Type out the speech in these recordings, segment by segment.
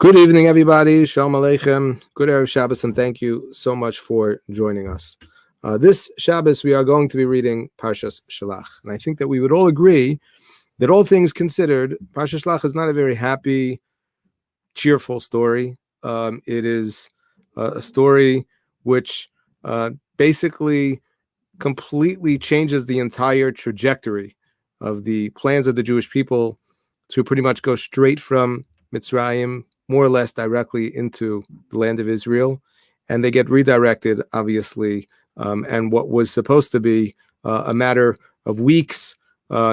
Good evening, everybody. Shalom Aleichem. Good Erev Shabbos, and thank you so much for joining us. This Shabbos, we are going to be reading Parshas Shalach. And I think that we would all agree that all things considered, Parshas Shalach is not a very happy, cheerful story. It is a story which basically completely changes the entire trajectory of the plans of the Jewish people to pretty much go straight from Mitzrayim, more or less directly into the land of Israel, and they get redirected, obviously, and what was supposed to be a matter of weeks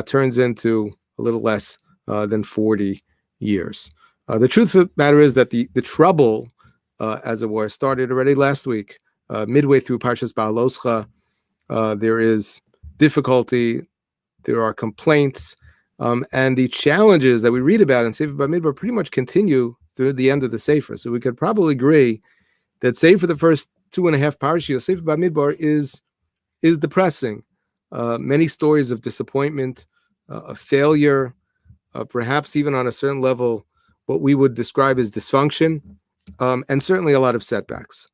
turns into a little less than 40 years. The truth of the matter is that the trouble, as it were, started already last week, midway through Parshas Ba'aloscha. There is difficulty, there are complaints, and the challenges that we read about in Sefer Bamidbar pretty much continue through the end of the Sefer. So we could probably agree that, save for the first 2.5 parashiyos, Sefer Bamidbar is depressing. Many stories of disappointment, of failure, perhaps even on a certain level, what we would describe as dysfunction, and certainly a lot of setbacks.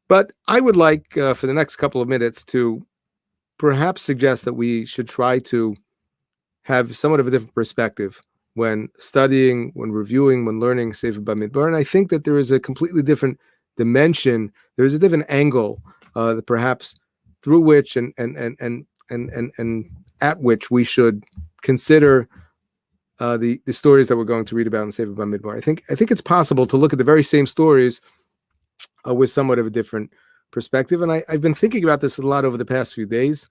But I would like, for the next couple of minutes, to perhaps suggest that we should try to have somewhat of a different perspective when studying, when reviewing, when learning Sefer Bamidbar. And I think that there is a completely different dimension. There is a different angle that perhaps through which and at which we should consider the stories that we're going to read about in Sefer Bamidbar. I think it's possible to look at the very same stories with somewhat of a different perspective. And I've been thinking about this a lot over the past few days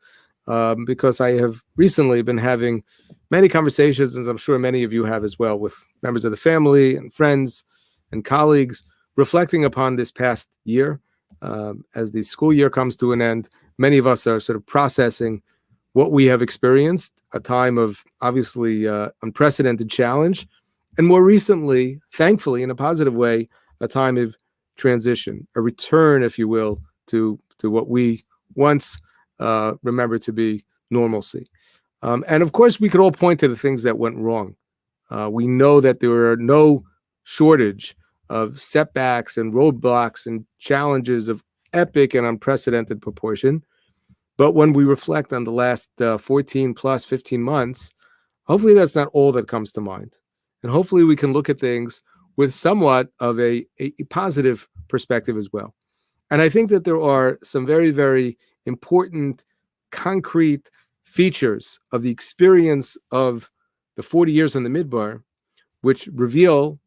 because I have recently been having many conversations, as I'm sure many of you have as well, with members of the family and friends and colleagues, reflecting upon this past year. As the school year comes to an end, many of us are sort of processing what we have experienced, a time of obviously unprecedented challenge, and more recently, thankfully, in a positive way, a time of transition, a return, if you will, to what we once remember to be normalcy. And of course, we could all point to the things that went wrong. We know that there are no shortage of setbacks and roadblocks and challenges of epic and unprecedented proportion. But when we reflect on the last 14 plus 15 months, hopefully that's not all that comes to mind. And hopefully we can look at things with somewhat of a positive perspective as well. And I think that there are some very, very important, concrete features of the experience of the 40 years in the Midbar, which reveal,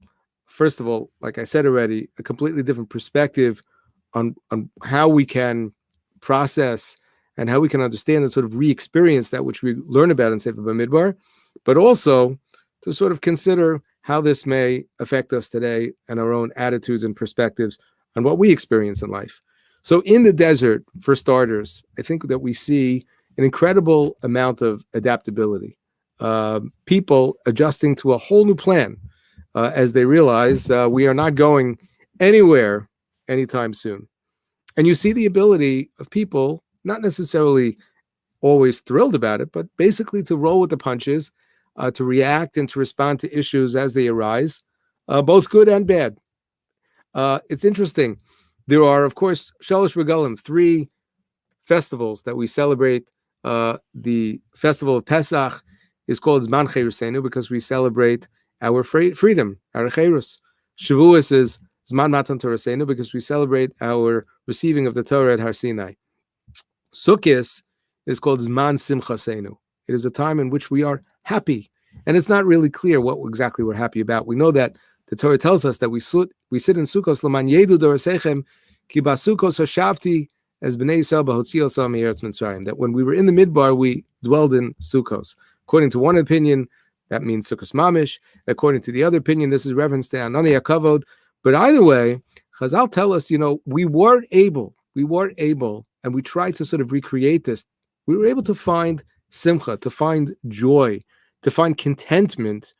first of all, like I said already, a completely different perspective on how we can process and how we can understand and sort of re-experience that which we learn about in Sefer Bamidbar, but also to sort of consider how this may affect us today and our own attitudes and perspectives on what we experience in life. So in the desert, for starters, I think that we see an incredible amount of adaptability. People adjusting to a whole new plan as they realize we are not going anywhere anytime soon. And you see the ability of people, not necessarily always thrilled about it, but basically to roll with the punches, to react and to respond to issues as they arise, both good and bad. It's interesting. There are, of course, Shalosh Regalim, 3 festivals that we celebrate. The festival of Pesach is called Zman Cherusenu because we celebrate our freedom, our Cherus. Shavuos is Zman Matan Torasenu because we celebrate our receiving of the Torah at Har Sinai. Sukkot is called Zman Simchasenu. It is a time in which we are happy. And it's not really clear what exactly we're happy about. We know that the Torah tells us that we sit in Sukkos L'man Yedu Dorasechem Ki Basukos Hashavti as Bnei Yisrael B'Hotzio Osam Me'eretz Mitzrayim. That when we were in the Midbar, we dwelled in Sukkos. According to one opinion, that means Sukkos Mamish. According to the other opinion, this is reference to Anani HaKavod. But either way, Chazal tell us, we were able, and we tried to sort of recreate this. We were able to find simcha, to find joy, to find contentment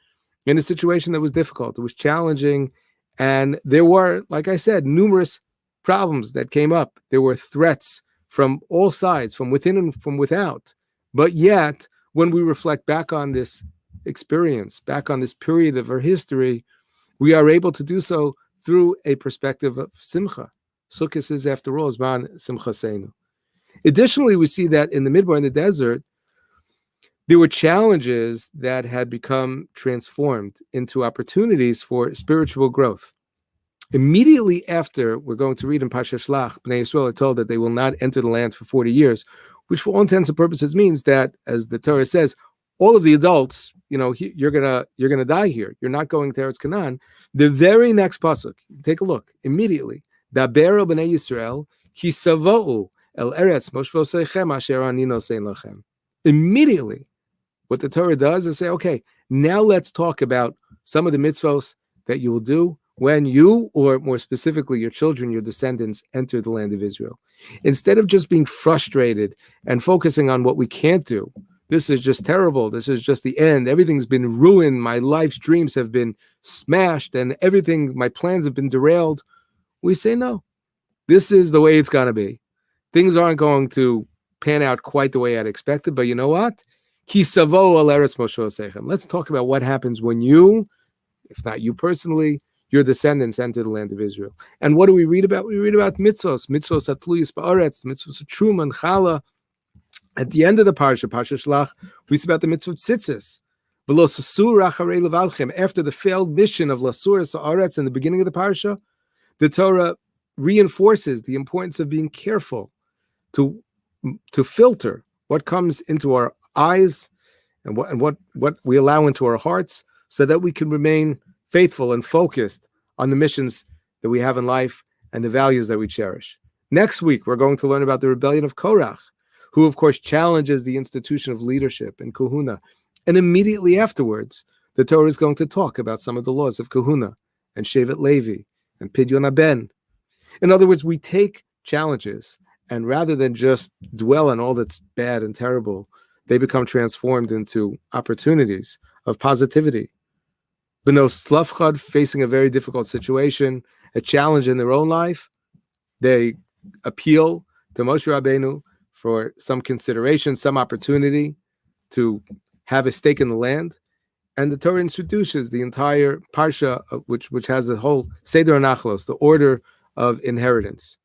in a situation that was difficult, it was challenging, and there were, like I said, numerous problems that came up. There were threats from all sides, from within and from without. But yet, when we reflect back on this experience, back on this period of our history, we are able to do so through a perspective of simcha. Sukkot is, after all, Zman Simcha Seinu. Additionally, we see that in the Midbar, in the desert, there were challenges that had become transformed into opportunities for spiritual growth. Immediately after, we're going to read in Pasha Shlach, Bnei Yisrael are told that they will not enter the land for 40 years, which for all intents and purposes means that, as the Torah says, all of the adults, you're gonna die here. You're not going to Eretz Canaan. The very next pasuk, take a look immediately. Daber el Bnei Yisrael ki savou el Eretz moshvosechem asher ani nosein lachem. Immediately, what the Torah does is say, okay, now let's talk about some of the mitzvos that you will do when you, or more specifically your children, your descendants, enter the land of Israel. Instead of just being frustrated and focusing on what we can't do, this is just terrible, this is just the end, everything's been ruined, my life's dreams have been smashed, and everything, my plans have been derailed, we say no. This is the way it's going to be. Things aren't going to pan out quite the way I'd expected, but you know what? Let's talk about what happens when you, if not you personally, your descendants enter the land of Israel. And what do we read about? We read about mitzvos atluyis ba'aretz, mitzvos truma and chala. At the end of the parsha Shlach, we see about the mitzvot tzitzis. After the failed mission of lasur sa'aretz in the beginning of the parsha, the Torah reinforces the importance of being careful to filter what comes into our eyes and what we allow into our hearts, so that we can remain faithful and focused on the missions that we have in life and the values that we cherish. Next week, we're going to learn about the rebellion of Korach, who, of course, challenges the institution of leadership and kahuna. And immediately afterwards, the Torah is going to talk about some of the laws of kahuna and Shevet Levi and Pidyon Haben. In other words, we take challenges, and rather than just dwell on all that's bad and terrible, they become transformed into opportunities of positivity. B'no Slavchad, facing a very difficult situation, a challenge in their own life, they appeal to Moshe Rabbeinu for some consideration, some opportunity to have a stake in the land. And the Torah introduces the entire parsha, which has the whole Seder Nachlos, the order of inheritance.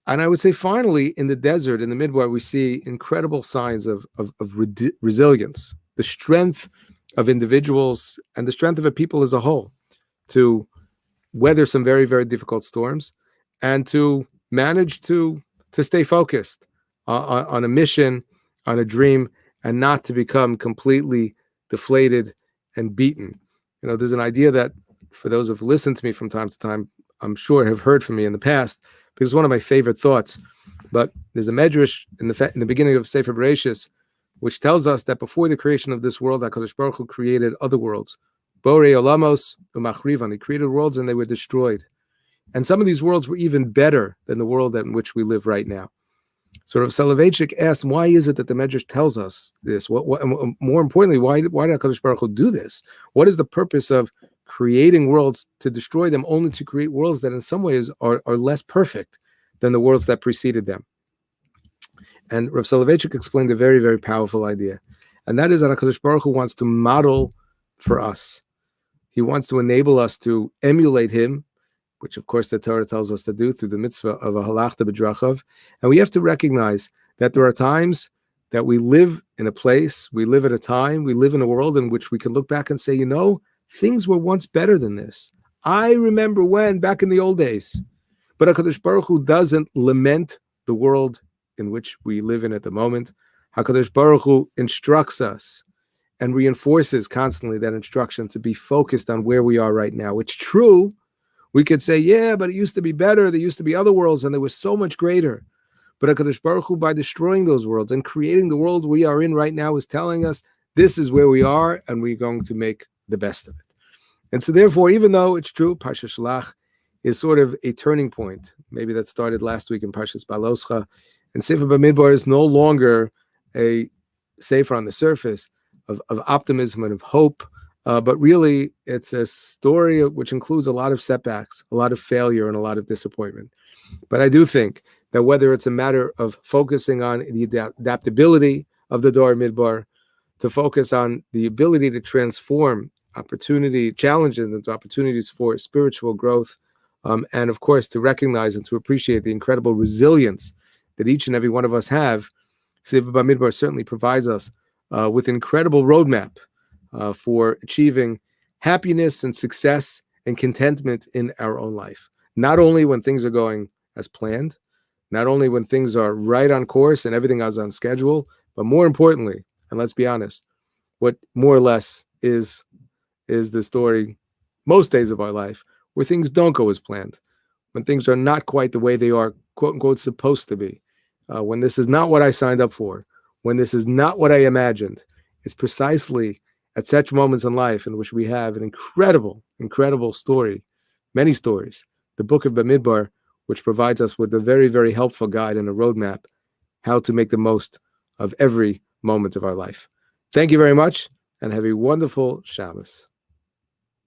And I would say, finally, in the desert, in the Midbar, we see incredible signs of resilience, the strength of individuals and the strength of a people as a whole to weather some very, very difficult storms and to manage to stay focused on a mission, on a dream, and not to become completely deflated and beaten. There's an idea that, for those who've listened to me from time to time, I'm sure have heard from me in the past, because it's one of my favorite thoughts. But there's a medrash in the beginning of Sefer Bereshis, which tells us that before the creation of this world, HaKadosh Baruch Hu created other worlds. Borei olamos umachrivan. He created worlds and they were destroyed. And some of these worlds were even better than the world in which we live right now. So Rav Soloveitchik asked, why is it that the Medrash tells us this? What, more importantly, why did HaKadosh Baruch Hu do this? What is the purpose of creating worlds to destroy them, only to create worlds that in some ways are less perfect than the worlds that preceded them? And Rav Soloveitchik explained a very, very powerful idea. And that is that HaKadosh Baruch Hu wants to model for us. He wants to enable us to emulate him, which of course the Torah tells us to do through the mitzvah of a halachta b'drachav. And we have to recognize that there are times that we live in a place, we live at a time, we live in a world in which we can look back and say, things were once better than this. I remember when, back in the old days. But HaKadosh Baruch Hu doesn't lament the world in which we live in at the moment. HaKadosh Baruch Hu instructs us and reinforces constantly that instruction to be focused on where we are right now. It's true. We could say, yeah, but it used to be better. There used to be other worlds and they were so much greater. But HaKadosh Baruch Hu, by destroying those worlds and creating the world we are in right now, is telling us this is where we are and we're going to make the best of it. And so therefore, even though it's true, Parsha Shlach is sort of a turning point. Maybe that started last week in Parshas Baloscha. And Sefer Bamidbar is no longer a sefer on the surface of optimism and of hope, but really it's a story which includes a lot of setbacks, a lot of failure, and a lot of disappointment. But I do think that whether it's a matter of focusing on the adaptability of the Dor Midbar, to focus on the ability to transform challenges and opportunities for spiritual growth, and of course to recognize and to appreciate the incredible resilience that each and every one of us have. Sefer Bamidbar certainly provides us with an incredible roadmap for achieving happiness and success and contentment in our own life. Not only when things are going as planned, not only when things are right on course and everything is on schedule, but more importantly, and let's be honest, what more or less is the story most days of our life, where things don't go as planned, when things are not quite the way they are, quote unquote, supposed to be, when this is not what I signed up for, when this is not what I imagined. It's precisely at such moments in life in which we have an incredible, incredible story, many stories, the book of Bamidbar, which provides us with a very, very helpful guide and a roadmap how to make the most of every moment of our life. Thank you very much, and have a wonderful Shabbos.